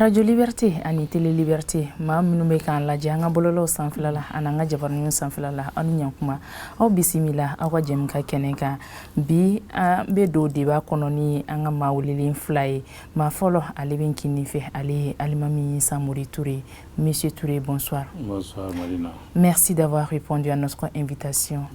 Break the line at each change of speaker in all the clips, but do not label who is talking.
Radio Liberté ani Télé Liberté maa minnu bɛ k'an lajɛ an ka bɔlɔlɔw sanfɛla la ani an ka jabaraniw sanfɛla la aw ni ɲankuma aw bisimila aw ka jɛmu ka kɛnɛ kan bi an bɛ don débat kɔnɔ ni an ka maa weleelen fila ye maa fɔlɔ ale bɛ kini fɛ ale ye Alimami Samori Touré. Monsieur Touré, bonsoir.
Bonsoir Marina.
Merci d'avoir répondu à notre invitation.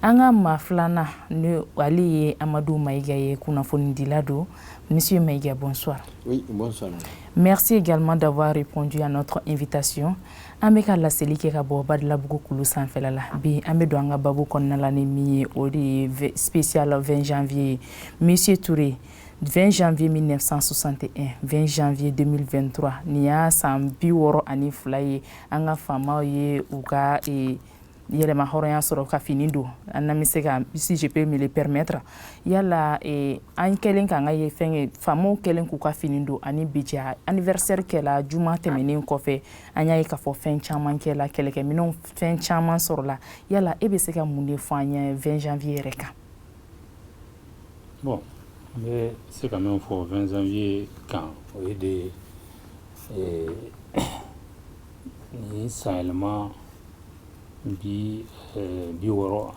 An ka maa filanan ni ale ye Amadou Maïga ye kunnafonidila don. Monsieur Maïga, bonsoir.
Oui, bonsoir.
Merci également d'avoir répondu à notre invitation. An bɛ ka laseli kɛ ka bɔ Badalabugu kulu sanfɛla la. Bi an bɛ don an ka babu kɔnɔna la ni min ye o de ye spécial 20 janvier. Monsieur Touré, 20 janvier 1961, 20 janvier 2023, nin y'a san 62 ye an ka faamaw ye u ka yɛlɛma hɔrɔnya sɔrɔ ka fini don an bɛ se ka si je peux me le permettre yala an kɛlen k'an ka ye fɛn ye faamaw kɛlen k'u ka fini don ani bi cɛ anniversaire kɛla juma tɛmɛnen kɔfɛ an y'a ye k'a fɔ fɛn caman kɛla kɛlɛkɛminɛnw fɛn caman sɔrɔla yala e bɛ se ka mun de fɔ an ɲɛ 20 janvier yɛrɛ kan.
Bon, n bɛ se ka min fɔ 20 janvier kan o ye de ni sayɛlɛma bi 62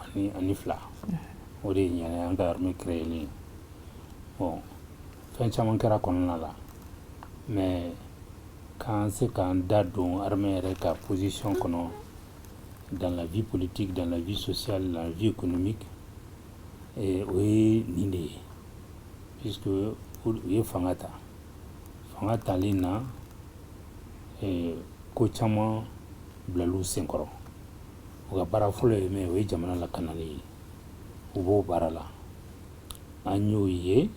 o de ɲɛna an ka armée créée. Bon, fɛn caman kɛra kɔnɔna la mais k'an se k'an da don armée yɛrɛ ka position kɔnɔ dans la vie politique, dans la vie sociale, dans la vie économique o ye nin de ye puisque u ye fanga ta fanga talen na ko caman bilal'u senkɔrɔ u ka baara fɔlɔ ye min ye o ye jamana lakanali ye u b'o baara la an y'o ye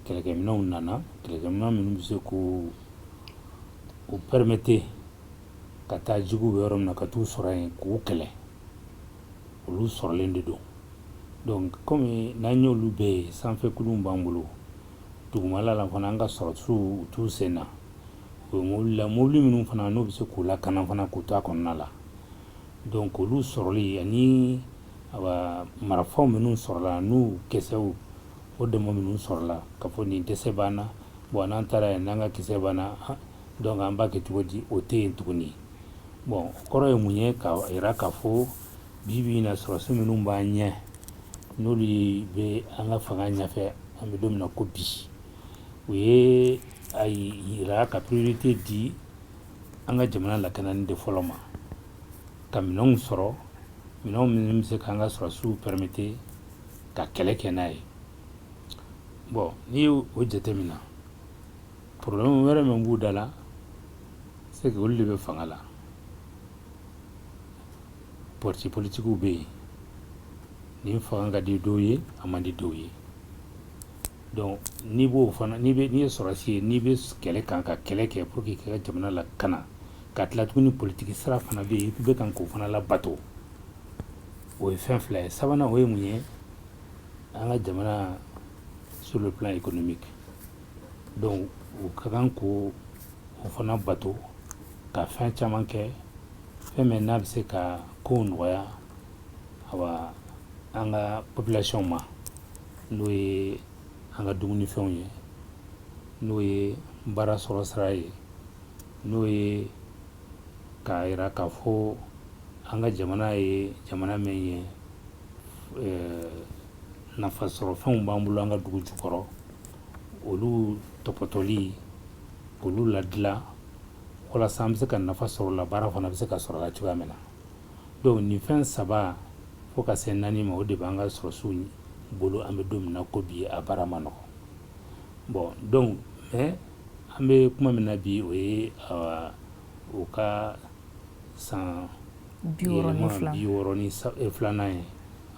kɛlɛkɛminɛnw nana kɛlɛkɛminɛn minnu bɛ se k'u permettre ka taa juguw bɛ yɔrɔ min na ka t'u sɔrɔ yen k'u kɛlɛ olu sɔrɔlen de don donc comme n'an y'olu bɛɛ ye sanfɛ kuluw b'an bolo dugumala la fana an ka sɔrɔsiw t'u sen na o ye mobili la mobili minnu fana n'o bɛ se k'u lakana fana k'u to a kɔnɔna la donc olu sɔrɔli ani marifaw minnu sɔrɔla n'u kisɛw o dama minnu sɔrɔla ka fɔ nin dɛsɛ b'an na bon n'an taara yen n'an ka kisɛ banna donc an b'a kɛ cogo di o tɛ yen tuguni bon o kɔrɔ ye mun ye ka yira k'a fɔ bi bi in na sɔrɔsi minnu b'an ɲɛ n'olu bɛ an ka fanga ɲɛfɛ an bɛ don min na ko bi u ye a yira ka priorité di an ka jamana lakanani de fɔlɔ ma ka minɛnw sɔrɔ minɛnw minnu bɛ se k'an ka sɔrɔsiw permettre ka kɛlɛ kɛ n'a ye bon n'i ye o jateminɛ problème wɛrɛ min b'u da la c'est que olu de bɛ fanga la parti politiques bɛ yen nin fanga ka di dɔw ye a man di dɔw ye donc n'i b'o fana n'i ye sɔrɔsi ye n'i bɛ kɛlɛ kan ka kɛlɛ kɛ pour que ka jamana lakana ka tila tuguni politique sira fana bɛ yen i bɛ kan k'o fana labato o ye fɛn fila ye sabanan o ye mun ye an ka jamana sur le plan économique donc u ka kan k'o fana bato ka fɛn caman kɛ fɛn min n'a bɛ se ka kow nɔgɔya an ka population ma n'o ye an ka dumunifɛnw ye n'o ye baara sɔrɔ sira ye n'o ye k'a yira k'a fɔ an ka jamana ye jamana min ye nafasɔrɔfɛnw b'an bolo an ka dugu jukɔrɔ olu tɔpɔtɔli k'olu ladilan walasa an bɛ se ka nafa sɔrɔ la baara fana bɛ se ka sɔrɔ la cogoya min na donc nin fɛn saba fo ka se 4 ma o de b'an ka sɔrɔsiw bolo an bɛ don min na ko bi a baara ma nɔgɔ bon donc mais an bɛ kuma min na bi o ye o ka san 62 ye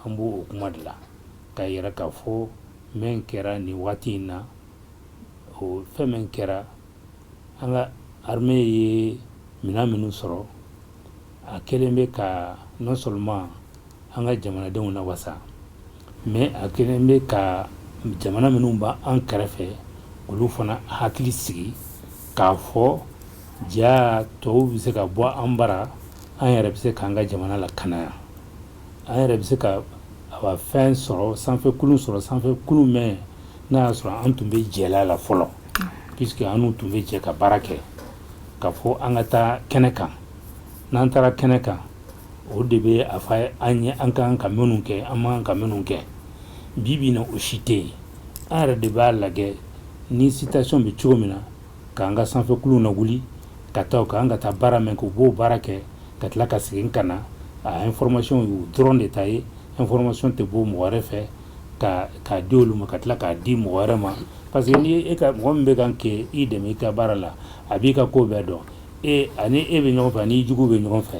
an b'o kuma de la ka yira k'a fɔ min kɛra nin waati in na o fɛn min kɛra an ka armée ye minɛn minnu sɔrɔ a kɛlen bɛ ka non seulement an ka jamanadenw na wasa mais a kɛlen bɛ ka jamana minnu b'an kɛrɛfɛ olu fana hakili sigi k'a fɔ ja tɔw bɛ se ka bɔ an bara an yɛrɛ bɛ se k'an ka jamana lakanaya an yɛrɛ bɛ se ka fɛn sɔrɔ sanfɛ kulun sɔrɔ sanfɛ kulun mɛn n'a y'a sɔrɔ an tun bɛ jɛl'a la fɔlɔ puisque anu tun bɛ jɛ ka baara kɛ k'a fɔ an ka taa kɛnɛ kan n'an taara kɛnɛ kan o de bɛ a fɔ an ye an kan ka minnu kɛ an man ka minnu kɛ bi bi in na o si tɛ yen an yɛrɛ de b'a lajɛ ni situation bɛ cogo min na k'an ka sanfɛkuluw na wuli ka taa k'an ka taa baara min kɛ u b'o baara kɛ ka tila ka segin ka na a information y'u dɔrɔn de ta ye information tɛ bɔ mɔgɔ wɛrɛ fɛ k'a di olu ma ka tila k'a di mɔgɔ wɛrɛ ma parce que ni e ka mɔgɔ min bɛ kan kɛ i dɛmɛ i ka baara la a b'i ka ko bɛɛ dɔn ani e bɛ ɲɔgɔn fɛ ani jugu bɛ ɲɔgɔn fɛ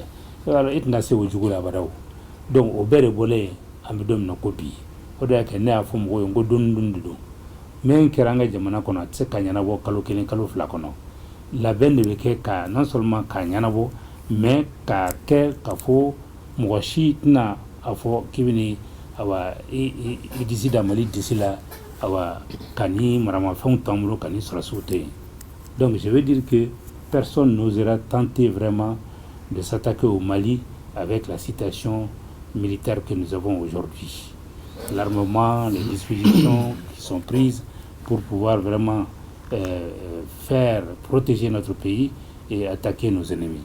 e tɛna se o jugu la abada o donc o bɛɛ de bɔlen an bɛ don min na ko bi o de y'a kɛ ne y'a fɔ mɔgɔw ye n ko dɔɔni dɔɔni de don min kɛra an ka jamana kɔnɔ a tɛ se ka ɲɛnabɔ kalo kelen kalo fila kɔnɔ labɛn de bɛ kɛ ka non seulement k'a ɲɛnabɔ mais k'a kɛ ka fɔ mɔgɔ si tɛna a fɔ k'i bɛ nin awa i disi da Mali disi la awa ka ni maramafɛnw t'an bolo ka ni sɔrɔsiw tɛ yen donc je veux dire que personne n'osera tenter vraiment de s'attaquer au Mali avec la situation militaire que nous avons aujourd'hui. L'armement, les dispositions qui sont prises pour pouvoir vraiment faire protéger notre pays et attaquer nos ennemis.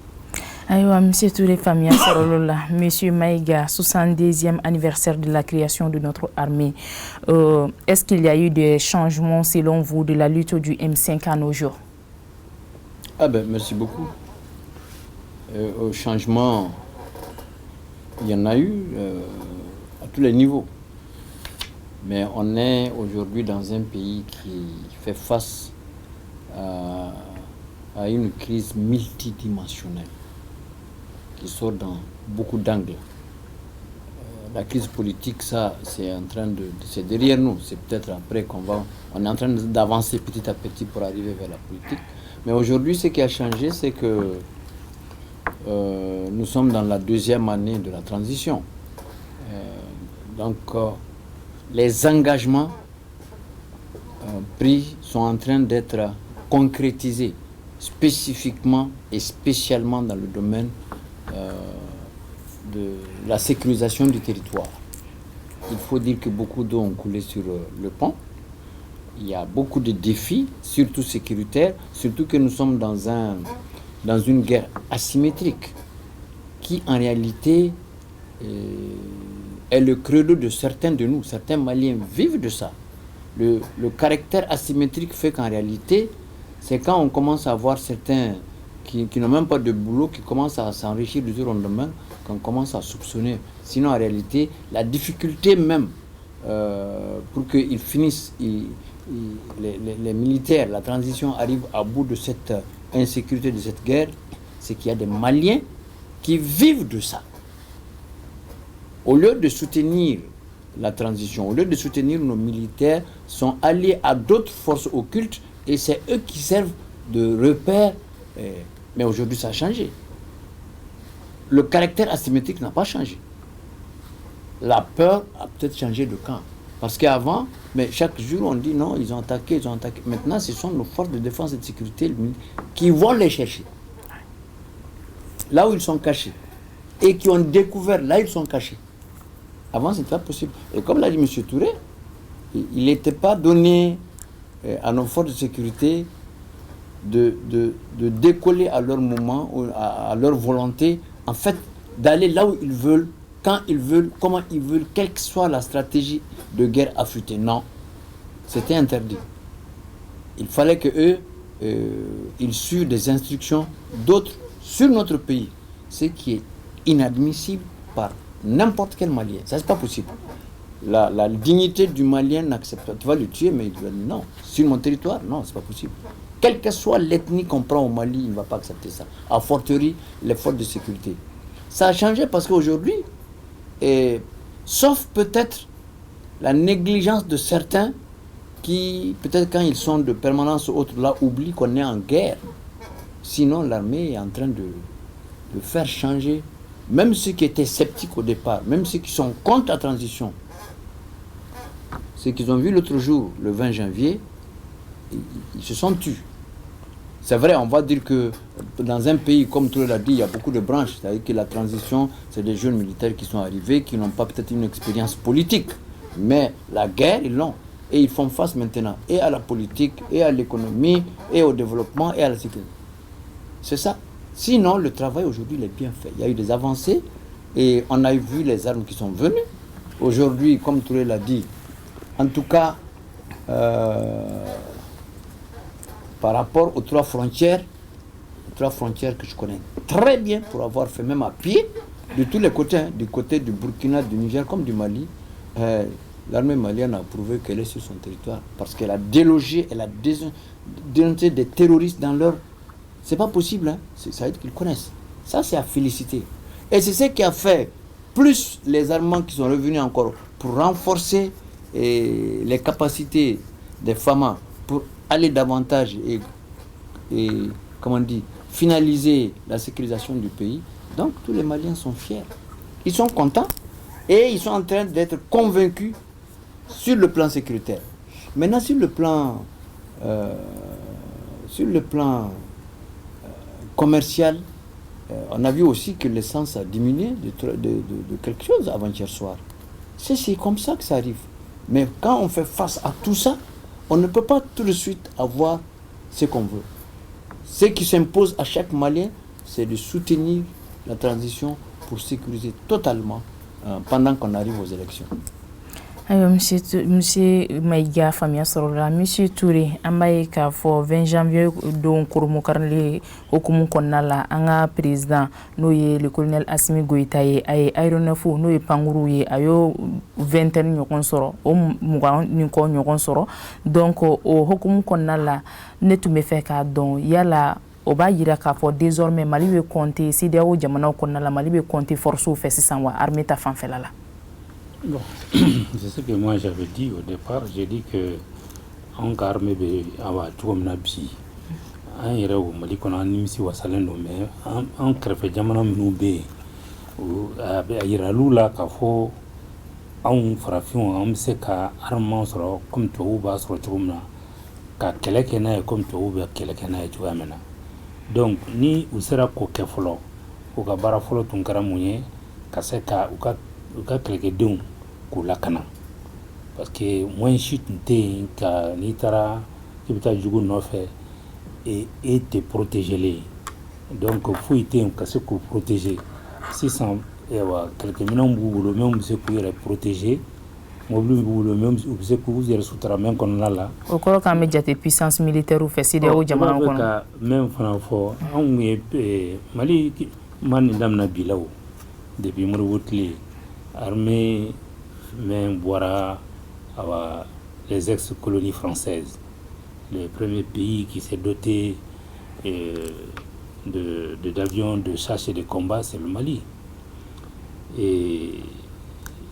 Aïwa, Monsieur Touré Famia Sarolola, Monsieur Maïga, 72e anniversaire de la création de notre armée. Est-ce qu'il y a eu des changements selon vous de la lutte du M5 à nos jours?
Ah ben, merci beaucoup. Au changement, il y en a eu à tous les niveaux. Mais on est aujourd'hui dans un pays qui fait face à une crise multidimensionnelle qui sort dans beaucoup d'angles. La crise politique, ça, c'est en train c'est derrière nous. C'est peut-être après on est en train d'avancer petit à petit pour arriver vers la politique. Mais aujourd'hui, ce qui a changé, c'est que nous sommes dans la deuxième année de la transition. Donc, les engagements pris sont en train d'être concrétisés spécifiquement et spécialement dans le domaine de la sécurisation du territoire. Il faut dire que beaucoup d'eau ont coulé sur le pont. Il y a beaucoup de défis, surtout sécuritaires, surtout que nous sommes dans une guerre asymétrique qui en réalité est le credo de certains de nous. Certains Maliens vivent de ça. Le caractère asymétrique fait qu'en réalité, c'est quand on commence à voir certains qui n'ont même pas de boulot, qui commencent à s'enrichir du jour au lendemain, qu'on commence à soupçonner. Sinon, en réalité, la difficulté même pour qu'ils finissent, les militaires, la transition arrive à bout de cette insécurité, de cette guerre, c'est qu'il y a des Maliens qui vivent de ça. Au lieu de soutenir la transition, au lieu de soutenir nos militaires, sont alliés à d'autres forces occultes et c'est eux qui servent de repère. Mais aujourd'hui, ça a changé. Le caractère asymétrique n'a pas changé. La peur a peut-être changé de camp. Parce qu'avant, mais chaque jour, on dit non, ils ont attaqué, ils ont attaqué. Maintenant, ce sont nos forces de défense et de sécurité qui vont les chercher. Là où ils sont cachés. Et qui ont découvert, là ils sont cachés. Avant, ce n'était pas possible. Et comme l'a dit M. Touré, il n'était pas donné à nos forces de sécurité de décoller à leur moment, à leur volonté, en fait, d'aller là où ils veulent, quand ils veulent, comment ils veulent, quelle que soit la stratégie de guerre affûtée. Non, c'était interdit. Il fallait qu'eux, ils suivent des instructions d'autres sur notre pays, ce qui est inadmissible par n'importe quel Malien. Ça, c'est pas possible. La dignité du Malien n'accepte pas. Tu vas le tuer, mais il dit non. Sur mon territoire, non, c'est pas possible. Quelle que soit l'ethnie qu'on prend au Mali, il ne va pas accepter ça. A fortiori, les forces de sécurité. Ça a changé parce qu'aujourd'hui, sauf peut-être la négligence de certains qui, peut-être quand ils sont de permanence ou autre, là, oublient qu'on est en guerre. Sinon, l'armée est en train de faire changer, même ceux qui étaient sceptiques au départ, même ceux qui sont contre la transition. Ceux qu'ils ont vu l'autre jour, le 20 janvier, ils se sont tus. C'est vrai, on va dire que dans un pays, comme tout l'a dit, il y a beaucoup de branches. C'est-à-dire que la transition, c'est des jeunes militaires qui sont arrivés, qui n'ont pas peut-être une expérience politique. Mais la guerre, ils l'ont. Et ils font face maintenant et à la politique, et à l'économie, et au développement, et à la sécurité. C'est ça. Sinon, le travail aujourd'hui, il est bien fait. Il y a eu des avancées, et on a vu les armes qui sont venues. Aujourd'hui, comme Touré l'a dit, en tout cas, par rapport aux 3 frontières que je connais très bien pour avoir fait même à pied, de tous les côtés, hein, du côté du Burkina, du Niger comme du Mali, l'armée malienne a prouvé qu'elle est sur son territoire parce qu'elle a délogé, elle a dénoncé des terroristes dans leur... C'est pas possible, hein. Ça veut dire qu'ils connaissent. Ça, c'est à féliciter. Et c'est ce qui a fait, plus les armements qui sont revenus encore pour renforcer les capacités des FAMA pour aller davantage et comment on dit, finaliser la sécurisation du pays. Donc tous les Maliens sont fiers. Ils sont contents et ils sont en train d'être convaincus sur le plan sécuritaire. Maintenant sur le plan commercial, on a vu aussi que l'essence a diminué de quelque chose avant-hier soir. C'est comme ça que ça arrive. Mais quand on fait face à tout ça, on ne peut pas tout de suite avoir ce qu'on veut. Ce qui s'impose à chaque Malien, c'est de soutenir la transition pour sécuriser totalement pendant qu'on arrive aux élections.
Monsieur Maïga Famia Sorola, Monsieur Touré, Ambaye Kafo, 20 janvier, donc Kouroumokarli, Okumu Konala, Anga président, Noye, le colonel Assimi Goïtaye, Aye, Aéronefou, Noye Pangurouye, Ayo, 21 Nyokonsoro, O Mouga Nyoko Nyokonsoro, donc, au Okumu Konala, Netume Feka, donc, Yala, Oba Yira Kafo, désormais, Mali veut compter, si Deo Jamana Konala, Mali veut compter force ou Fessisanwa, armée ta fanfelala.
Bon, c'est ce que moi j'avais dit au départ. J'ai dit que en armée awa tuomna bi an yɛrɛ o Mali kɔnɔ an nimisi wasalen don mais an kɛrɛfɛ jamana minnu bɛ yen a yiral'u la k'a fɔ anw farafinw an bɛ se ka armement sɔrɔ comme tubabuw b'a sɔrɔ cogo min na ka kɛlɛ kɛ n'a ye comme tubabuw bɛ kɛlɛ kɛ n'a ye cogoya min na donc ni u sera k'o kɛ fɔlɔ u ka baara fɔlɔ tun kɛra mun ye ka se ka u ka kɛlɛkɛdenw k'u lakana parce que moins si tun tɛ yen ka n'i taara i bɛ taa jugu nɔfɛ et te protéger donc foyi tɛ yen ka se k'u protéger sisan kɛlɛkɛminɛnw b'u bolo même bɛ se k'u yɛrɛ protéger mobili b'u bolo même u bɛ se k'u yɛrɛ sutura même kɔnɔna la. O kɔrɔ k'an bɛ jate puissance militaire fɛ CEDEAO jamana kɔnɔ. Ka même fana fɔ anw ye Mali ma nin daminɛ bi la o depuis Modibo tile armée même bɔra les ex-colonies françaises. Le premier pays qui s'est doté d'avions de chasse et de combat, c'est le Mali. Et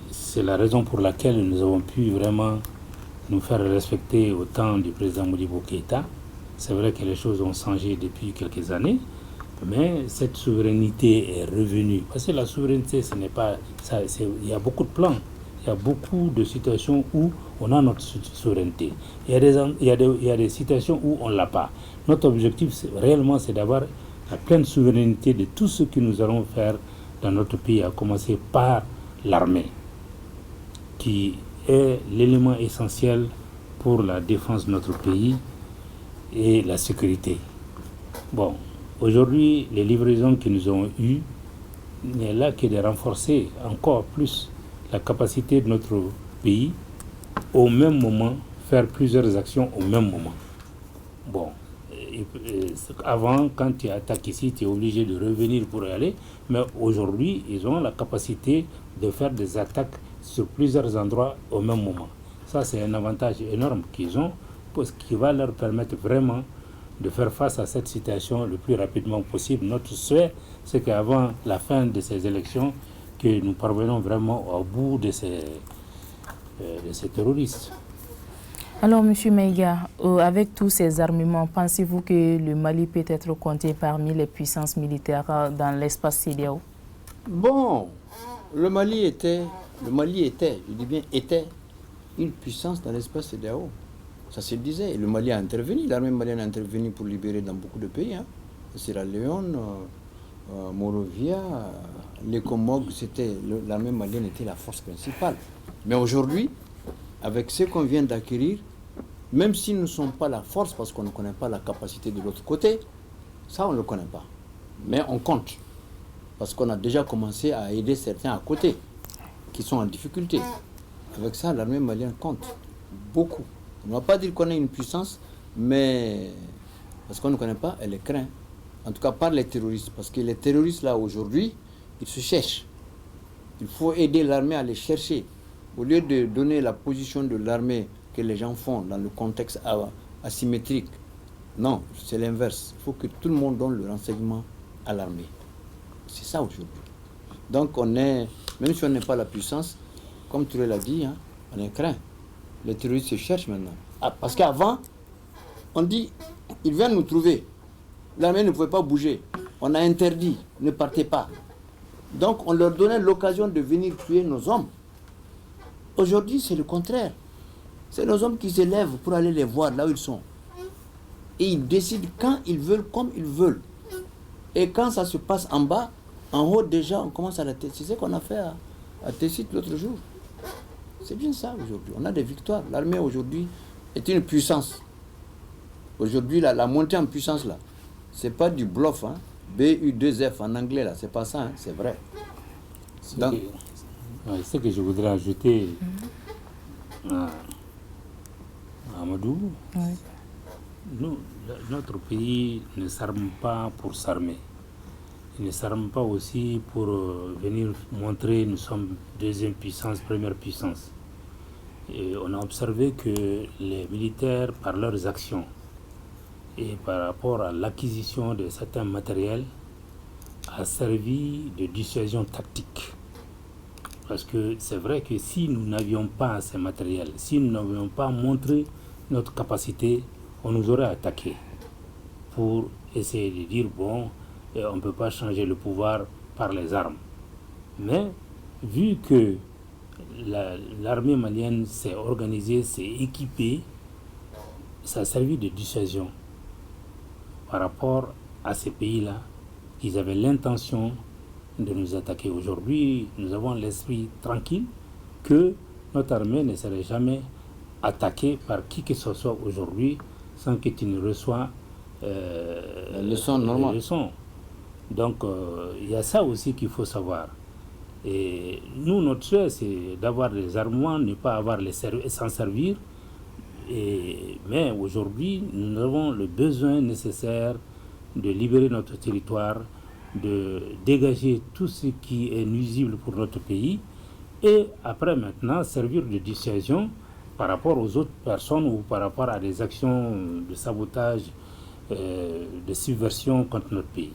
c'est la raison pour laquelle nous avons pu vraiment nous faire respecter au temps du président Modibo Keïta. C'est vrai que les choses ont changé depuis quelques années, mais cette souveraineté est revenue. Parce que la souveraineté, ce n'est pas ça. Il y a beaucoup de plans. Il y a beaucoup de situations où on a notre souveraineté. Il y a des situations où on ne l'a pas. Notre objectif, réellement, c'est d'avoir la pleine souveraineté de tout ce que nous allons faire dans notre pays, à commencer par l'armée, qui est l'élément essentiel pour la défense de notre pays et la sécurité. Bon, aujourd'hui, les livraisons que nous avons eues n'est là que de renforcer encore plus la capacité de notre pays au même moment, faire plusieurs actions au même moment. Bon, avant, quand tu attaques ici, tu es obligé de revenir pour y aller, mais aujourd'hui, ils ont la capacité de faire des attaques sur plusieurs endroits au même moment. Ça, c'est un avantage énorme qu'ils ont, parce qui va leur permettre vraiment de faire face à cette situation le plus rapidement possible. Notre souhait, c'est qu'avant la fin de ces élections, que nous parvenons vraiment au bout de ces terroristes.
Alors, M. Maïga, avec tous ces armements, pensez-vous que le Mali peut être compté parmi les puissances militaires dans l'espace CEDEAO?
Bon, le Mali était, je dis bien était, une puissance dans l'espace CEDEAO. Ça se disait. Le Mali a intervenu, l'armée malienne a intervenu pour libérer dans beaucoup de pays. Hein. Sierra Leone, Monrovia, les Comores, l'armée malienne était la force principale. Mais aujourd'hui, avec ce qu'on vient d'acquérir, même si nous ne sommes pas la force parce qu'on ne connaît pas la capacité de l'autre côté, ça on ne le connaît pas. Mais on compte. Parce qu'on a déjà commencé à aider certains à côté qui sont en difficulté. Avec ça, l'armée malienne compte beaucoup. On ne va pas dire qu'on a une puissance, mais parce qu'on ne connaît pas, elle est crainte. En tout cas par les terroristes. Parce que les terroristes là aujourd'hui, ils se cherchent. Il faut aider l'armée à les chercher. Au lieu de donner la position de l'armée que les gens font dans le contexte asymétrique, non, c'est l'inverse. Il faut que tout le monde donne le renseignement à l'armée. C'est ça aujourd'hui. Donc on est, même si on n'est pas la puissance, comme tu l'as dit, hein, on est craint. Les terroristes se cherchent maintenant. Ah, parce qu'avant, on dit, ils viennent nous trouver. L'armée ne pouvait pas bouger. On a interdit, ne partez pas. Donc on leur donnait l'occasion de venir tuer nos hommes. Aujourd'hui, c'est le contraire. C'est nos hommes qui se lèvent pour aller les voir là où ils sont. Et ils décident quand ils veulent, comme ils veulent. Et quand ça se passe en bas, en haut déjà, on commence à la tête. C'est ce qu'on a fait à Tessit l'autre jour. C'est bien ça aujourd'hui. On a des victoires. L'armée aujourd'hui est une puissance. Aujourd'hui, la montée en puissance là, c'est pas du bluff, hein. BU2F en anglais là, c'est pas ça, hein, c'est vrai. Donc,
ce que je voudrais ajouter à Amadou, notre pays ne s'arme pas pour s'armer. Il ne s'arme pas aussi pour venir montrer nous sommes deuxième puissance, première puissance. Et on a observé que les militaires, par leurs actions et par rapport à l'acquisition de certains matériels, a servi de dissuasion tactique. Parce que c'est vrai que si nous n'avions pas ces matériels, si nous n'avions pas montré notre capacité, on nous aurait attaqué pour essayer de dire, bon, on ne peut pas changer le pouvoir par les armes. Mais vu que l'armée malienne s'est organisée, s'est équipée, ça a servi de dissuasion par rapport à ces pays-là. Ils avaient l'intention de nous attaquer. Aujourd'hui, nous avons l'esprit tranquille que notre armée ne serait jamais attaquée par qui que ce soit aujourd'hui sans que tu ne reçois
la leçon normale.
Donc, il y a ça aussi qu'il faut savoir. Et nous, notre souhait, c'est d'avoir des armements, ne pas avoir s'en servir. Mais aujourd'hui, nous avons le besoin nécessaire de libérer notre territoire, de dégager tout ce qui est nuisible pour notre pays et après maintenant servir de dissuasion par rapport aux autres personnes ou par rapport à des actions de sabotage, de subversion contre notre pays.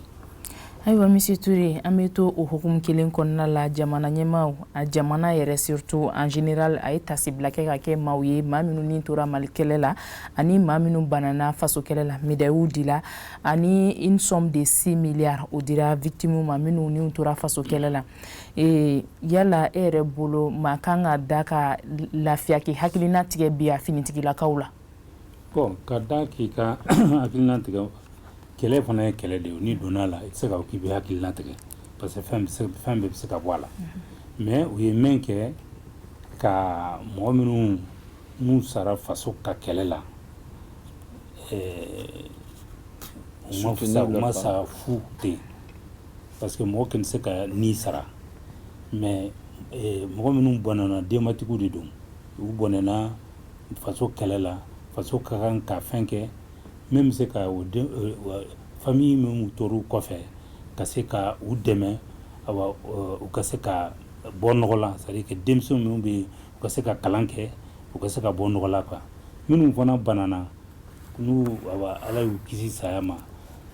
Ayiwa Monsieur Touré, an bɛ to o hukumu kelen kɔnɔna la jamana ɲɛmaaw a jamana yɛrɛ surtout en général a ye tasibila kɛ ka kɛ maaw ye maa minnu ni tora Mali kɛlɛ la ani maa minnu banana faso kɛlɛ la médailles dila ani une somme de 6 milliards o dira victimes ma minnu ni tora faso kɛlɛ la yala e yɛrɛ bolo maa kan ka da ka lafiya k'i hakilina tigɛ bi a finitigilakaw la.
Bon, ka da k'i ka hakilina tigɛ kɛlɛ fana ye kɛlɛ de ye ni donna la i tɛ se ka k'i bɛ hakilina tigɛ parce que fɛn bɛɛ bɛ se ka bɔ a la mais u ye min kɛ ka mɔgɔ minnu n'u sara faso ka kɛlɛ la u ma sa fu ten parce que mɔgɔ kɛn tɛ se ka ni sara mais mɔgɔ minnu bɔnɛna denbatigiw de don u bɔnɛna faso kɛlɛ la faso ka kan ka fɛn kɛ même se ka famille minnu tor'u kɔfɛ ka se ka u dɛmɛ u ka se ka bɔ nɔgɔ la c'est à dire que denmisɛnw minnu bɛ yen u ka se ka kalan kɛ u ka se ka bɔ nɔgɔ la quoi minnu fana banana n'u ala y'u kisi saya ma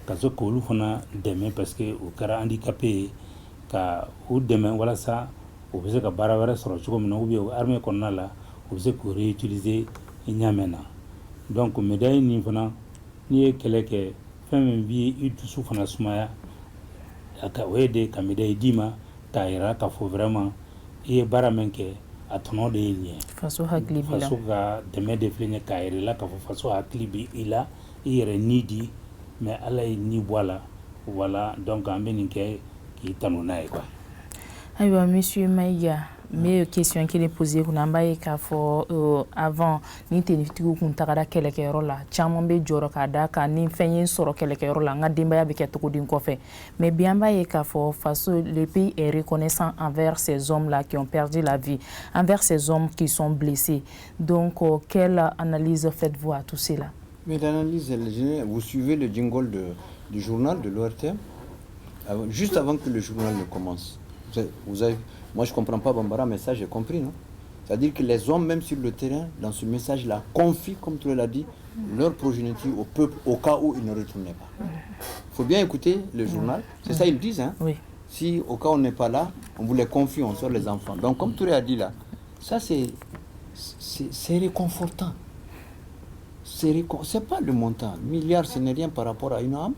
ka se k'olu fana dɛmɛ parce que u kɛra handicapé ye ka u dɛmɛ walasa u bɛ se ka baara wɛrɛ sɔrɔ cogo min na ou bien armée kɔnɔna la u bɛ se k'u réutiliser ɲaamɛ na donc médaille nin fana n'i ye kɛlɛ kɛ fɛn min b'i i dusu fana sumaya o ye de ka médaille d'i ma k'a yira k'a fɔ vraiment i ye baara min kɛ a tɔnɔ de ye nin ye
faso hakili b'i la
faso ka dɛmɛ de filɛ nin ye k'a yira i la k'a fɔ faso hakili b'i la i yɛrɛ ni di mais ala ye ni bɔ a la voilà donc an bɛ nin kɛ k'i tanu n'a ye quoi.
Ayiwa Monsieur Maïga mais question qui est posée qu'on a pas qu'à faire avant ni tenitigiw kun tagara kɛlɛkɛyɔrɔ la caman bɛ jɔrɔ k'a da kan ni fɛn ye sɔrɔ kɛlɛkɛyɔrɔ la n ka denbaya bɛ kɛ cogo di kɔfɛ mais bi an b'a ye k'a fɔ faso le pays est reconnaissant envers ces hommes là qui ont perdu la vie envers ces hommes qui sont blessés donc quelle analyse faites-vous à tout cela?
Mais l'analyse, vous suivez le jingle du journal de l'ORTM juste avant que le journal ne commence. Vous avez, moi je ne comprends pas Bambara, mais ça j'ai compris, non? C'est-à-dire que les hommes, même sur le terrain, dans ce message-là, confient, comme tu l'as dit, leur progéniture au peuple au cas où ils ne retournaient pas. Il faut bien écouter le journal, c'est ça ils disent. Hein?
Oui.
Si au cas où on n'est pas là, on vous les confie, on sort les enfants. Donc comme Touré a dit là, ça c'est réconfortant. C'est pas le montant. Milliards, ce n'est rien par rapport à une âme.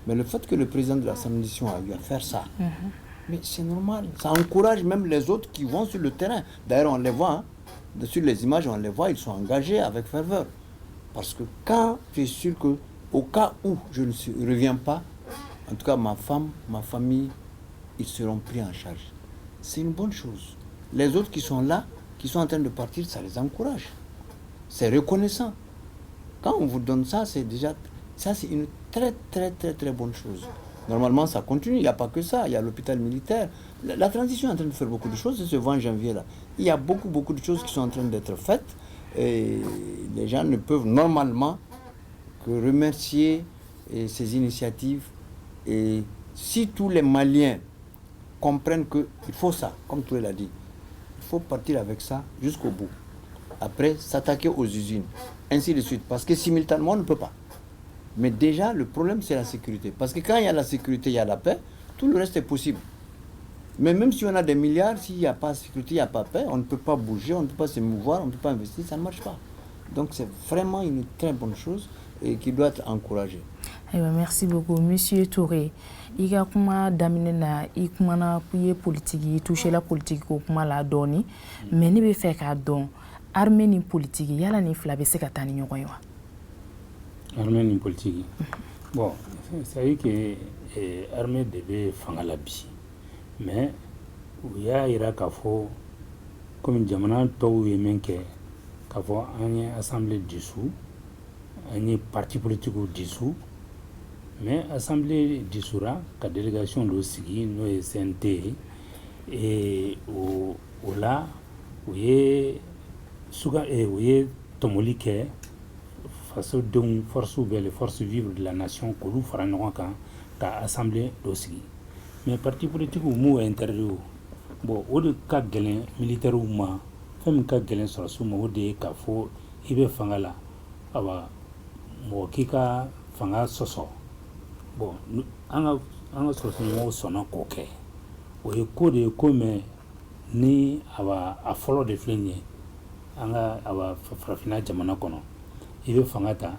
Mais le fait que le président de la transition a eu à faire ça, mais c'est normal. Ça encourage même les autres qui vont sur le terrain. D'ailleurs, on les voit. Hein. Sur les images, on les voit, ils sont engagés avec ferveur. Parce que quand tu es sûr que, au cas où je ne reviens pas, en tout cas ma femme, ma famille, ils seront pris en charge. C'est une bonne chose. Les autres qui sont là, qui sont en train de partir, ça les encourage. C'est reconnaissant. Quand on vous donne ça, c'est déjà... Ça, c'est une très, très, très, très bonne chose. Normalement, ça continue. Il n'y a pas que ça. Il y a l'hôpital militaire. La transition est en train de faire beaucoup de choses. C'est ce 20 janvier-là. Il y a beaucoup, beaucoup de choses qui sont en train d'être faites. Et les gens ne peuvent normalement que remercier ces initiatives. Et si tous les Maliens comprennent qu'il faut ça, comme tu l'as dit, il faut partir avec ça jusqu'au bout. Après, s'attaquer aux usines, ainsi de suite. Parce que simultanément, on ne peut pas. Mais déjà, le problème, c'est la sécurité. Parce que quand il y a la sécurité, il y a la paix, tout le reste est possible. Mais même si on a des milliards, s'il n'y a pas de sécurité, il n'y a pas de paix, on ne peut pas bouger, on ne peut pas se mouvoir, on ne peut pas investir, ça ne marche pas. Donc c'est vraiment une très bonne chose et qui doit être encouragée.
Merci beaucoup, Monsieur Touré. Il y a kuma daminena i kumana kuye politique toucher la politique ko kuma la doni mais ni be fait ka don armée ni politique yala ni fila be se ka tani ñogon yo
armée ni politique bon c'est vrai que armée devait fanga la bi mais il y a ira ka fo comme jamana taw ye menke ka fo an assemblée dissous un parti politique dissous. Mais l'Assemblée dissoura, la délégation de Sigi, nous SNT, et là, où est Tomolike, face aux forces les forces vives de la nation, que nous ferons dans l'Assemblée de Sigi. Mais le parti politique, nous intérieur, bon, au de cas militaire ou moi, même cas galen sur la somme, au de cas faux, il va faire là, aba, moi qui ka fanga soso. Bon, on a sorti un sonant coquet. Au écho de comme ni à follow de fligné, on a frafina jamanakono. Il veut fangata,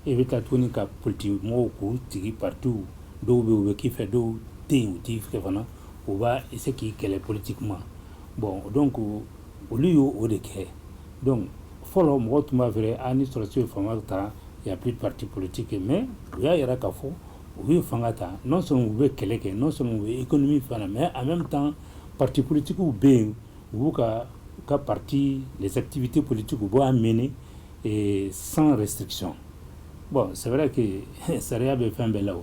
il veut tatouer ka politique moko tigi partout, d'où qui fait d'où t'es ou t'y fait vraiment, ou va essayer qui est politiquement. Bon, donc au lieu au déquet. Donc, follow moi tu m'as vrai, en histoire sur famata, il n'y a plus de parti politique, mais il y a un café. Oui, fangata, non seulement vous voulez quelqu'un, non seulement vous voulez économie, mais en même temps, parti politique ou bien, vous avez parti, les activités politiques vous pouvez amener et sans restriction. Bon, c'est vrai que ça rien de fait un bel là.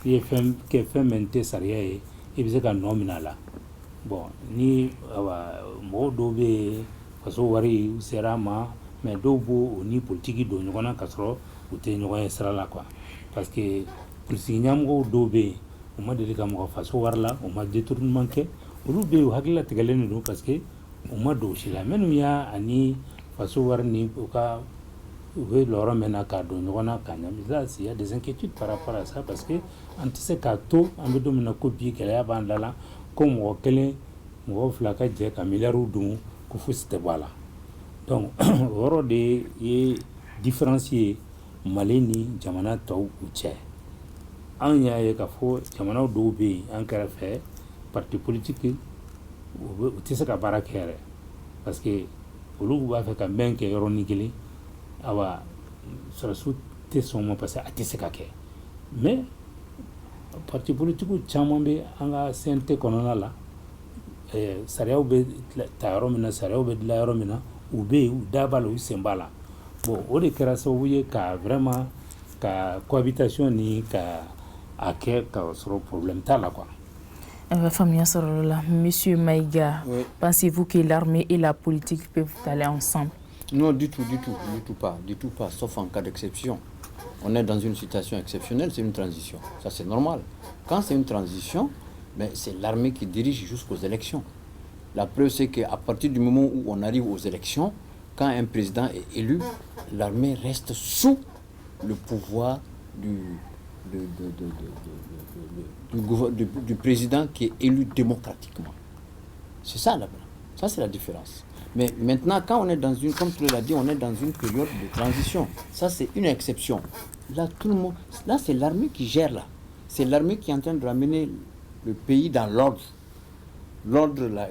Il fait fait maintenir ça rien et il faisait qu'un nominal là. Bon, ni moi d'obé, parce que wari sera ma, mais d'obo ni politique de nous on a casserole ou t'es nous on sera là quoi, parce que politique ñamgo dobe o ma deli ka mo faso warla o ma détournement ke olu be o hakila tegalene do parce que o ma do sila menu ya ani faso warni o ka we loro mena ka do ñona ka ñamiza il y a des inquiétudes par rapport à ça parce que antise ka to ambe do mena ko bi kele ya bandala comme o kele mo flaka je ka miliaru dum ko fusite wala donc woro de y différencier maleni jamana taw uche an y'a ye k'a fɔ jamanaw dɔw bɛ yen an kɛrɛfɛ parti politique u tɛ se ka baara kɛ yɛrɛ parce que olu b'a fɛ ka mɛn kɛ yɔrɔnin kelen awa sɔrɔsiw tɛ sɔn ma parce que a tɛ se ka kɛ mais parti politique caman bɛ an ka CNT kɔnɔna la sariyaw bɛ ta yɔrɔ min na sariyaw bɛ dilan yɔrɔ min na u bɛ yen u da b'a la u sen b'a la bon o de kɛra sababu ye ka vraiment ka cohabitation ni ka a kɛ ka sɔrɔ problème t'a la quoi.
Monsieur Maïga, oui. Pensez-vous que l'armée et la politique peuvent aller ensemble?
Non, du tout pas, sauf en cas d'exception. On est dans une situation exceptionnelle, c'est une transition. Ça, c'est normal. Quand c'est une transition, ben, c'est l'armée qui dirige jusqu'aux élections. La preuve, c'est qu'à partir du moment où on arrive aux élections, quand un président est élu, l'armée reste sous le pouvoir du président qui est élu démocratiquement. C'est ça, là-bas. Ça, c'est la différence. Mais maintenant, quand on est dans une, comme tu l'as dit, on est dans une période de transition. Ça, c'est une exception. Là, tout le monde, là, c'est l'armée qui gère, là. C'est l'armée qui est en train de ramener le pays dans l'ordre. L'ordre, là,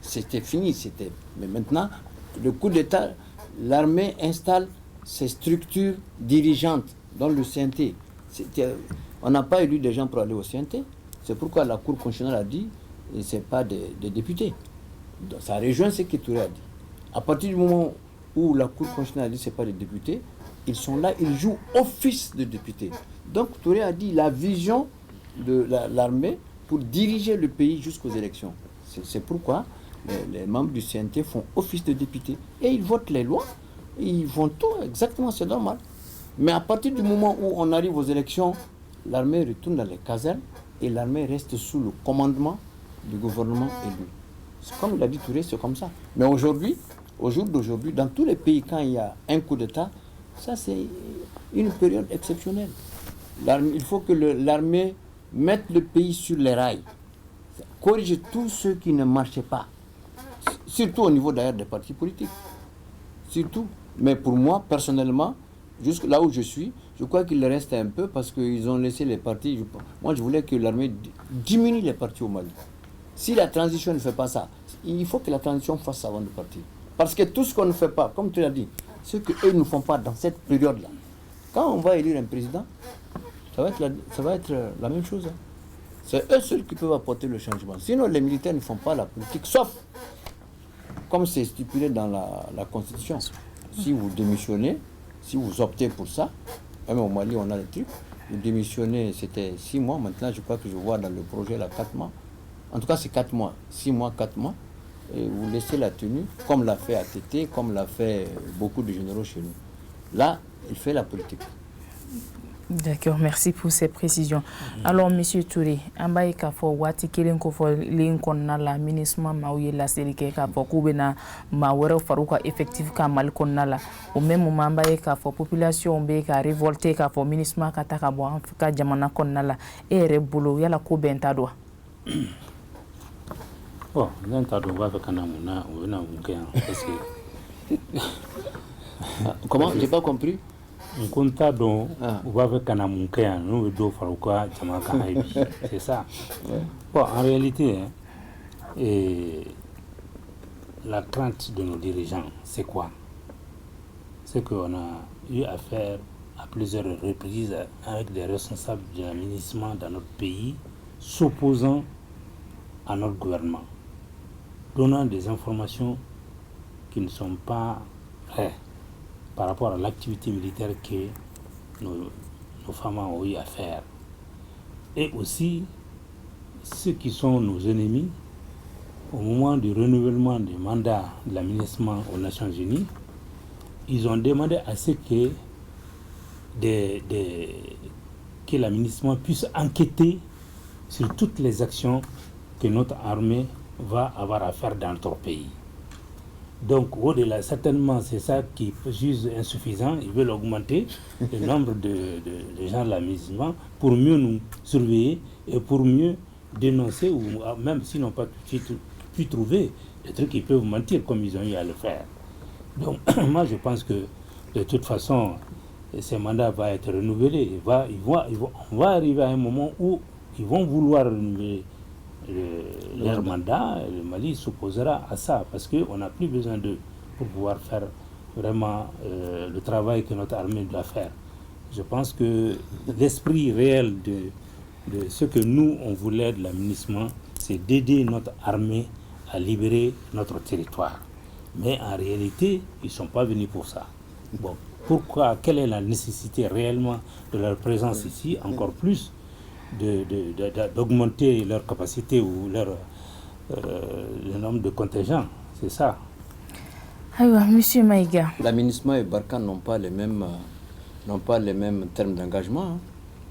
c'était fini, mais maintenant, le coup d'État, l'armée installe ses structures dirigeantes dans le CNT. On n'a pas élu des gens pour aller au CNT. C'est pourquoi la Cour constitutionnelle a dit que ce n'est pas des députés. Donc, ça rejoint ce que Touré a dit. À partir du moment où la Cour constitutionnelle a dit que ce n'est pas des députés, ils sont là, ils jouent office de députés. Donc Touré a dit la vision de l'armée pour diriger le pays jusqu'aux élections. C'est pourquoi les membres du CNT font office de députés. Et ils votent les lois, ils font tout exactement, c'est normal. Mais à partir du moment où on arrive aux élections, l'armée retourne dans les casernes et l'armée reste sous le commandement du gouvernement élu. Comme il a dit Touré, c'est comme ça. Mais aujourd'hui, au jour d'aujourd'hui, dans tous les pays, quand il y a un coup d'État, ça c'est une période exceptionnelle. Il faut que l'armée mette le pays sur les rails, corrige tous ceux qui ne marchaient pas, surtout au niveau d'ailleurs des partis politiques. Surtout. Mais pour moi, personnellement, jusque là où je suis, je crois qu'il reste un peu parce qu'ils ont laissé les partis. Moi, je voulais que l'armée diminue les partis au Mali. Si la transition ne fait pas ça, il faut que la transition fasse ça avant de partir. Parce que tout ce qu'on ne fait pas, comme tu l'as dit, ce qu'eux ne font pas dans cette période-là, quand on va élire un président, ça va être la même chose. Hein. C'est eux seuls qui peuvent apporter le changement. Sinon, les militaires ne font pas la politique, sauf, comme c'est stipulé dans la Constitution. Si vous démissionnez, si vous optez pour ça, même au Mali, on a le truc, vous démissionnez, c'était 6 mois, maintenant je crois que je vois dans le projet là 4 mois. En tout cas, c'est 4 mois, 6 mois, 4 mois. Et vous laissez la tenue, comme l'a fait ATT, comme l'a fait beaucoup de généraux chez nous. Là, il fait la politique.
D'accord, merci pour ces précisions. Alors, Monsieur Touré, Ambaye Kafo, Wati Kelen Kofo, Lincoln Nala, ministre Maouye la Sérike Kafo, Koubena, Mawere Farouka, effectif Kamal Konala, au même moment, Ambaye Kafo, population Beka, révolté Kafo, ministre Katakabo, Afrika Jamana Konala, et Rebolo, Yala Koubentadwa.
Bon, l'entado va faire Kanamuna, ou Namuken, parce que.
Comment? J'ai pas compris.
On compte donc, on va faire Kanamunken, nous, deux Farouka, Jamaka, c'est ça. Bon, en réalité, la crainte de nos dirigeants, c'est quoi? C'est qu'on a eu affaire à plusieurs reprises avec des responsables de l'administration dans notre pays s'opposant à notre gouvernement, donnant des informations qui ne sont pas vraies par rapport à l'activité militaire que nos femmes ont eu à faire. Et aussi, ceux qui sont nos ennemis, au moment du renouvellement du mandat de l'administration aux Nations Unies, ils ont demandé à ce que l'administration puisse enquêter sur toutes les actions que notre armée va avoir à faire dans notre pays. Donc, au-delà, certainement, c'est ça qui juge insuffisant. Ils veulent augmenter le nombre de gens de l'administration pour mieux nous surveiller et pour mieux dénoncer, ou même s'ils n'ont pas pu trouver des trucs, ils peuvent mentir comme ils ont eu à le faire. Donc, moi, je pense que de toute façon, ce mandat va être renouvelé. On va arriver à un moment où ils vont vouloir renouveler leur mandat. Le Mali s'opposera à ça parce qu'on n'a plus besoin d'eux pour pouvoir faire vraiment le travail que notre armée doit faire. Je pense que l'esprit réel de ce que nous, on voulait de l'administration, c'est d'aider notre armée à libérer notre territoire. Mais en réalité, ils ne sont pas venus pour ça. Bon, pourquoi? Quelle est la nécessité réellement de leur présence ici, encore plus d'augmenter leur capacité ou le nombre de contingents? C'est ça.
Alors, Monsieur Maïga.
L'aménagement et Barkhane n'ont pas les mêmes termes d'engagement. Hein.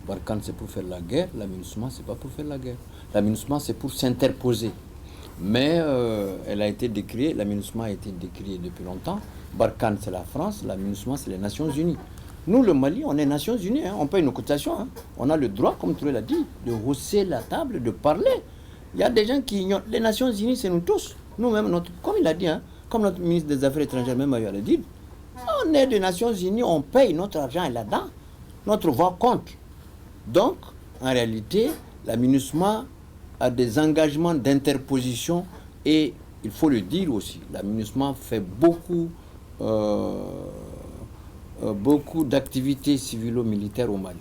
Barkhane, c'est pour faire la guerre. L'aménagement, c'est pas pour faire la guerre. L'aménagement, c'est pour s'interposer. Mais elle a été décriée, l'aménagement a été décrié depuis longtemps. Barkhane, c'est la France, l'aménagement, c'est les Nations Unies. Nous, le Mali, on est Nations Unies, hein, on paye nos cotations. Hein. On a le droit, comme Touré l'a dit, de hausser la table, de parler. Il y a des gens qui ignorent. Les Nations Unies, c'est nous tous. Nous-mêmes, comme il a dit, hein, comme notre ministre des Affaires étrangères, même Ayoub l'a dit, on est des Nations Unies, on paye, notre argent est là-dedans. Notre voix compte. Donc, en réalité, l'aménagement a des engagements d'interposition et il faut le dire aussi, l'aménagement fait beaucoup d'activités civilo-militaires au Mali,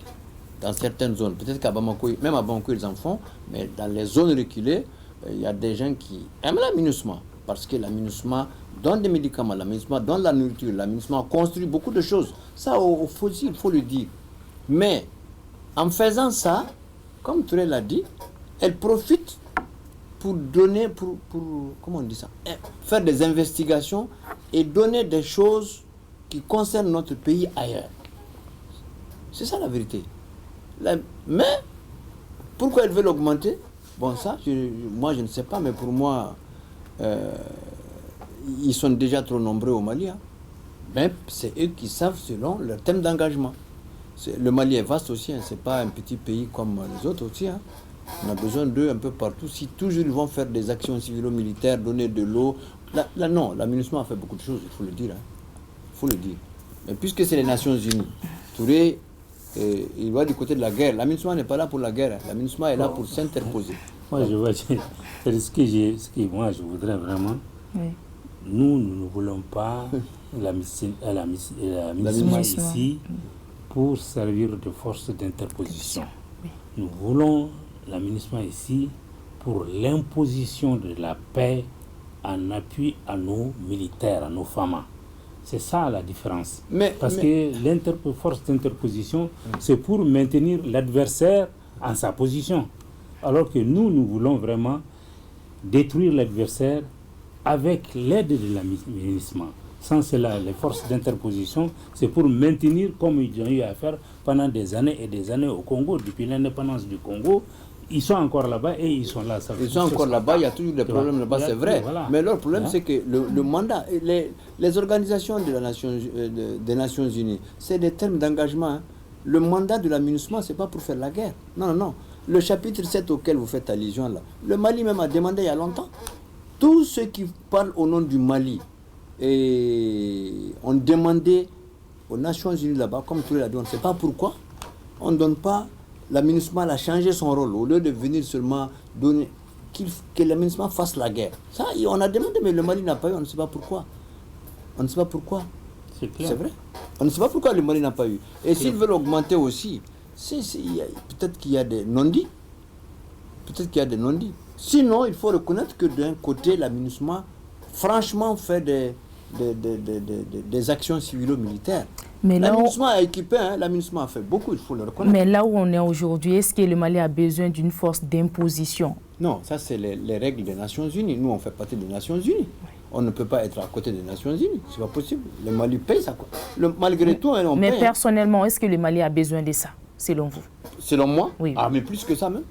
dans certaines zones. Peut-être qu'à Bamako, même à Bamako, ils en font, mais dans les zones reculées, il y a des gens qui aiment l'aménagement, parce que l'aménagement donne des médicaments, l'aménagement donne la nourriture, l'aménagement construit beaucoup de choses. Ça, il faut le dire. Mais en faisant ça, comme Touré l'a dit, elle profite pour donner, comment on dit ça, faire des investigations et donner des choses qui concernent notre pays ailleurs. C'est ça la vérité. Mais, pourquoi elle veut l'augmenter? Bon, ça, moi je ne sais pas, mais pour moi, ils sont déjà trop nombreux au Mali. Hein. Mais c'est eux qui savent selon leur thème d'engagement. Le Mali est vaste aussi, hein, c'est pas un petit pays comme les autres aussi. Hein. On a besoin d'eux un peu partout. Si toujours ils vont faire des actions civilo-militaires, donner de l'eau, là non, l'aménagement a fait beaucoup de choses, il faut le dire. Hein. Il faut le dire. Mais puisque c'est les Nations Unies, Touré, il va du côté de la guerre. L'aménagement n'est pas là pour la guerre. Hein. L'aménagement est là pour s'interposer.
Moi, je vois, c'est ce que moi je voudrais vraiment. Oui. Nous ne voulons pas l'aménagement ici pour servir de force d'interposition. Oui. Nous voulons l'aménagement ici pour l'imposition de la paix en appui à nos militaires, à nos femmes. C'est ça la différence. Parce que force d'interposition, c'est pour maintenir l'adversaire en sa position. Alors que nous voulons vraiment détruire l'adversaire avec l'aide de l'aménagement. Sans cela, les forces d'interposition, c'est pour maintenir, comme ils ont eu à faire pendant des années et des années au Congo, depuis l'indépendance du Congo. Ils sont encore là-bas et ils sont là.
Ils sont encore là-bas, il y a toujours des problèmes là-bas, c'est vrai. Voilà. Mais leur problème, c'est que le mandat, les organisations des Nations Unies, c'est des termes d'engagement. Hein. Le mandat de l'aménagement, ce n'est pas pour faire la guerre. Non, non. Le chapitre 7 auquel vous faites allusion là, le Mali même a demandé il y a longtemps. Tous ceux qui parlent au nom du Mali ont demandé aux Nations Unies là-bas, comme tu l'as dit, on ne sait pas pourquoi, on ne donne pas. L'aménagement a changé son rôle. Au lieu de venir seulement donner, que l'aménagement fasse la guerre. Ça, on a demandé, mais le Mali n'a pas eu, on ne sait pas pourquoi. On ne sait pas pourquoi. C'est vrai. On ne sait pas pourquoi le Mali n'a pas eu. Et s'ils veulent augmenter aussi, peut-être qu'il y a des non-dits. Peut-être qu'il y a des non-dits. Sinon, il faut reconnaître que d'un côté, l'aménagement, franchement, fait des actions civilo-militaires. L'aménagement a équipé, hein, l'aménagement a fait beaucoup, il faut le reconnaître.
Mais là où on est aujourd'hui, est-ce que le Mali a besoin d'une force d'imposition?
Non, ça c'est les règles des Nations Unies. Nous, on fait partie des Nations Unies. Oui. On ne peut pas être à côté des Nations Unies, c'est pas possible. Le Mali paye ça. Malgré tout, on
mais
paye.
Mais personnellement, est-ce que le Mali a besoin de ça, selon vous?
Selon moi?
Oui.
Ah, mais plus que ça même.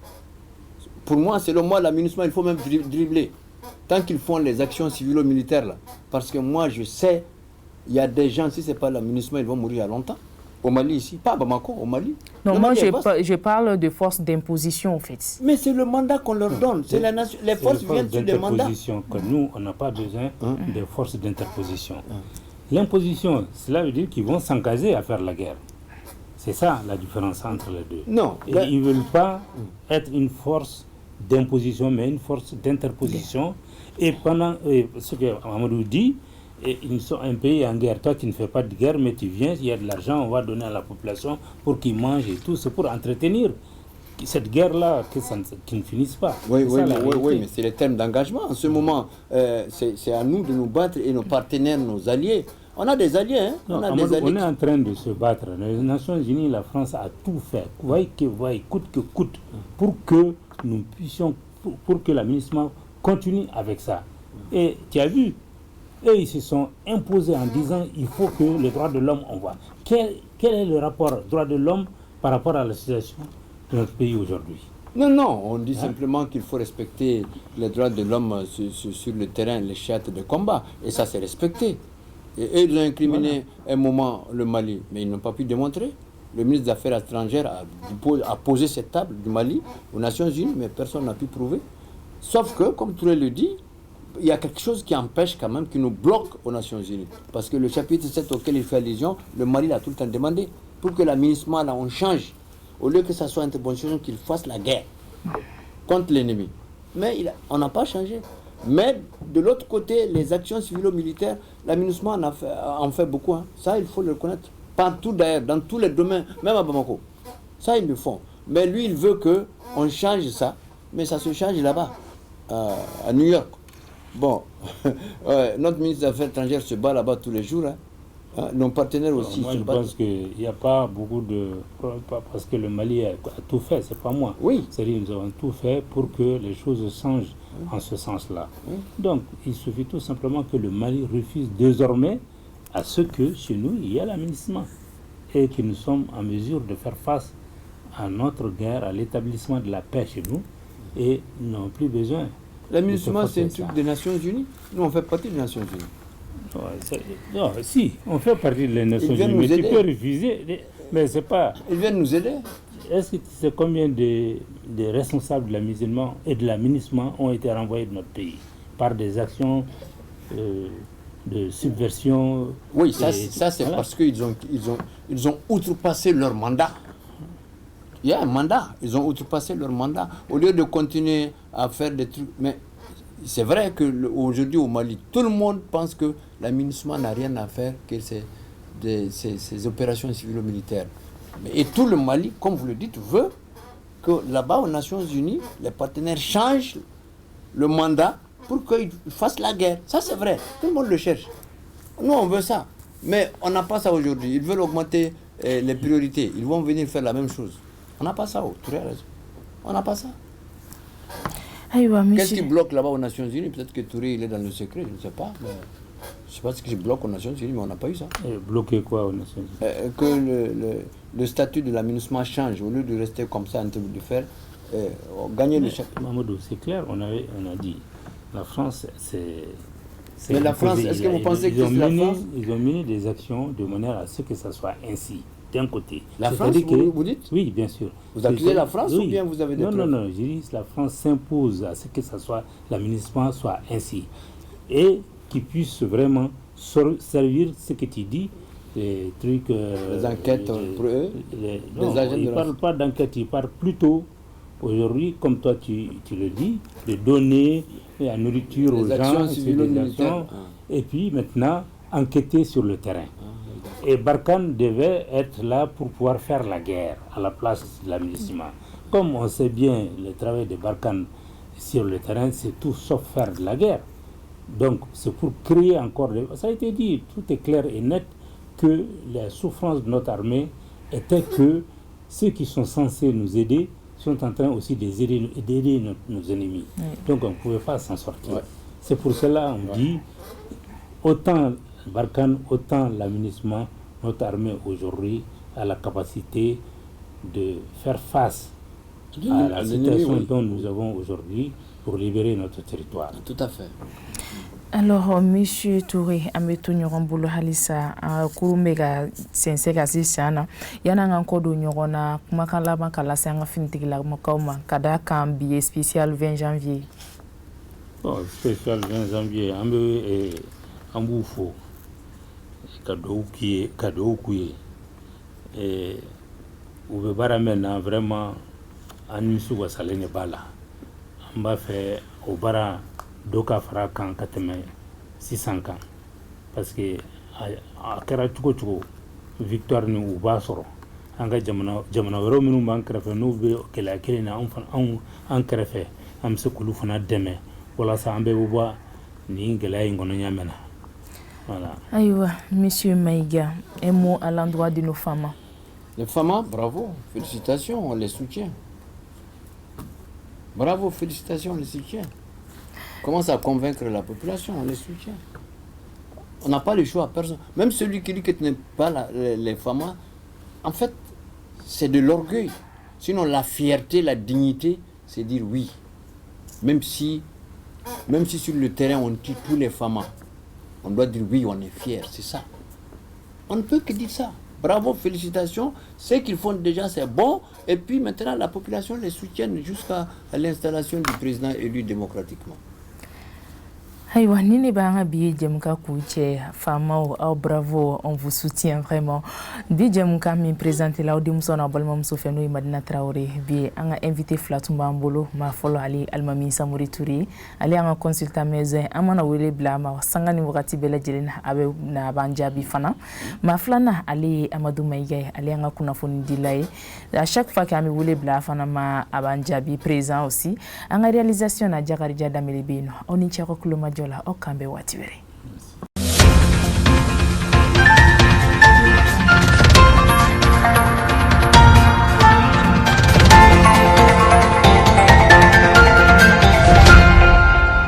Pour moi, selon moi, l'aménagement, il faut même dribbler. Tant qu'ils font les actions civilo-militaires là. Parce que moi, je sais, il y a des gens, si ce n'est pas l'aménagement, ils vont mourir à longtemps. Au Mali ici, pas à Bamako, au Mali.
Non, moi je parle de force d'imposition en fait.
Mais c'est le mandat qu'on leur donne. C'est les forces viennent sur le mandat.
Que nous, on n'a pas besoin de forces d'interposition. L'imposition, cela veut dire qu'ils vont s'engager à faire la guerre. C'est ça la différence entre les deux.
Non.
Et ils ne veulent pas être une force d'imposition, mais une force d'interposition. Et pendant ce que Amadou dit, ils sont un pays en guerre. Toi, tu ne fais pas de guerre, mais tu viens, il y a de l'argent, on va donner à la population pour qu'ils mangent et tout. C'est pour entretenir. cette guerre-là, qui ne finisse pas.
Oui, mais c'est le terme d'engagement. En ce moment, c'est à nous de nous battre et nos partenaires, nos alliés. On a des alliés, hein?
Non, on est en train de se battre. Les Nations Unies, la France a tout fait, coûte que coûte, pour que nous puissions, pour que l'aménagement continue avec ça. Et tu as vu, eux, ils se sont imposés en disant il faut que les droits de l'homme, on voit. Quel est le rapport droits de l'homme par rapport à la situation de notre pays aujourd'hui?
Non, on dit simplement qu'il faut respecter les droits de l'homme sur le terrain, les chats de combat. Et ça, c'est respecté. Et eux, ils ont incriminé un moment le Mali, mais ils n'ont pas pu démontrer. Le ministre des Affaires étrangères a posé cette table du Mali aux Nations Unies, mais personne n'a pu prouver. Sauf que, comme Touré le dit, il y a quelque chose qui empêche quand même, qui nous bloque aux Nations Unies. Parce que le chapitre 7 auquel il fait allusion, le Mali l'a tout le temps demandé. Pour que l'aménagement, là, on change. Au lieu que ça soit intervention, qu'il fasse la guerre contre l'ennemi. Mais on n'a pas changé. Mais de l'autre côté, les actions civilo-militaires, l'aménagement en fait beaucoup. Hein. Ça, il faut le reconnaître. Partout d'ailleurs, dans tous les domaines, même à Bamako. Ça, ils le font. Mais lui, il veut qu'on change ça. Mais ça se change là-bas, à New York. Bon, notre ministre des Affaires étrangères se bat là-bas tous les jours. Hein. Nos partenaires aussi.
Moi, je pense qu'il n'y a pas beaucoup de... Parce que le Mali a tout fait, c'est pas moi.
Oui.
C'est-à-dire nous avons tout fait pour que les choses changent en ce sens-là. Donc, il suffit tout simplement que le Mali refuse désormais à ce que chez nous, il y a l'aménagement. Et que nous sommes en mesure de faire face à notre guerre, à l'établissement de la paix chez nous. Et nous n'avons plus besoin.
L'aménagement, c'est un truc des Nations Unies. Nous, on fait partie des Nations Unies.
Non, si, on fait partie des Nations Unies, mais tu peux refuser, mais c'est pas...
Ils viennent nous aider.
Est-ce que tu sais combien de responsables de l'aménagement et de l'aménagement ont été renvoyés de notre pays par des actions de subversion?
Oui, ça c'est voilà. Parce qu'ils ont outrepassé leur mandat. Il y a un mandat, ils ont outrepassé leur mandat. Au lieu de continuer à faire des trucs... Mais c'est vrai qu'aujourd'hui au Mali, tout le monde pense que l'aménagement n'a rien à faire que ces opérations civilo-militaires. Et tout le Mali, comme vous le dites, veut que là-bas aux Nations Unies, les partenaires changent le mandat pour qu'ils fassent la guerre. Ça c'est vrai, tout le monde le cherche. Nous on veut ça, mais on n'a pas ça aujourd'hui. Ils veulent augmenter les priorités, ils vont venir faire la même chose. On n'a pas ça, Touré a raison. On n'a pas ça. Qu'est-ce qui bloque là-bas aux Nations Unies? Peut-être que Touré il est dans le secret, je ne sais pas. Mais je ne sais pas ce qui bloque aux Nations Unies, mais on n'a pas eu ça.
Bloquer quoi aux Nations Unies?
Que le statut de l'aménagement change, au lieu de rester comme ça en train de faire, gagner le chapitre.
Mamadou, c'est clair, on a dit, la France, c'est...
Mais la France, est-ce que vous pensez que c'est la France?
Ils ont mené des actions de manière à ce que ça soit ainsi, d'un côté.
La France, vous dites?
Oui, bien sûr.
Vous accusez la France ou bien vous avez des preuves?
Non, je dis que la France s'impose à ce que ça soit, l'aménagement soit ainsi. Et qu'il puisse vraiment servir ce que tu dis, les trucs...
les enquêtes pour eux?
Non, ils ne parlent pas d'enquête, ils parlent plutôt, aujourd'hui, comme toi tu le dis, de donner la nourriture aux gens, et puis maintenant, enquêter sur le terrain. Et Barkhane devait être là pour pouvoir faire la guerre à la place de l'aménagement. Comme on sait bien, le travail de Barkhane sur le terrain, c'est tout sauf faire de la guerre. Donc, c'est pour créer encore... Ça a été dit, tout est clair et net, que la souffrance de notre armée était que ceux qui sont censés nous aider sont en train aussi d'aider nos ennemis. Oui. Donc, on ne pouvait pas s'en sortir. Ouais. C'est pour cela qu'on dit, autant Barkhane, autant l'aménagement, notre armée aujourd'hui a la capacité de faire face à la situation dont nous avons aujourd'hui pour libérer notre territoire.
Tout à fait.
Alors, Monsieur Touré, ameto ɲɔgɔn bolo halisa kurun bɛ ka sɛnsɛn ka se sisan na yan'an ka ko don ɲɔgɔn na kumakan laban ka lase an ka finitigilakaw ma ka d'a kan bi ye spécial 20 janvier.
Bon, spécial 20 janvier an b'u fo ka dugawu k'u ye u bɛ baara min na vraiment an nimisi wasalen de b'a la an b'a fɛ o baara dɔ ka fara kan ka tɛmɛ sisan kan parce que a kɛra cogo cogo victoire ni u b'a sɔrɔ an ka jamana wɛrɛw minnu b'an kɛrɛfɛ n'u bɛ gɛlɛya kelen na an kɛrɛfɛ an bɛ se k'olu fana dɛmɛ walasa an bɛɛ bɛ bɔ nin gɛlɛya in kɔnɔ ɲa mɛna. Voilà.
Aïwa, Monsieur Maïga, un mot à l'endroit de nos femmes.
Les femmes, bravo, félicitations, on les soutient. Bravo, félicitations, on les soutient. Commence à convaincre la population, on les soutient. On n'a pas le choix, personne. Même celui qui dit que tu n'aimes pas les femmes, en fait, c'est de l'orgueil. Sinon, la fierté, la dignité, c'est dire oui. Même si sur le terrain, on tue tous les femmes, on doit dire oui, on est fier, c'est ça. On ne peut que dire ça. Bravo, félicitations. Ce qu'ils font déjà, c'est bon. Et puis maintenant, la population les soutient jusqu'à l'installation du président élu démocratiquement.
Aïwa, Nini Banga Bi Djemka Kouche, Famao, bravo, on vous soutient vraiment. Bi Djemka mi présente là, Odimson Abolmam Sofeno et Madina Traoré. Bi anga invité Flatumba Mbolo, ma follow Ali Almami Samouri Touré, Ali anga consultant maison, amana wele blama, sangani wakati bela jelena abe na banjabi fana. Ma flana Ali Amadou Maïga, Ali anga kunafoni dilay. À chaque fois qu'ami wele bla fana ma abanjabi présent aussi. Anga réalisation na Jakarija Damelibino, on y tchako Jola Okambe Watiwere.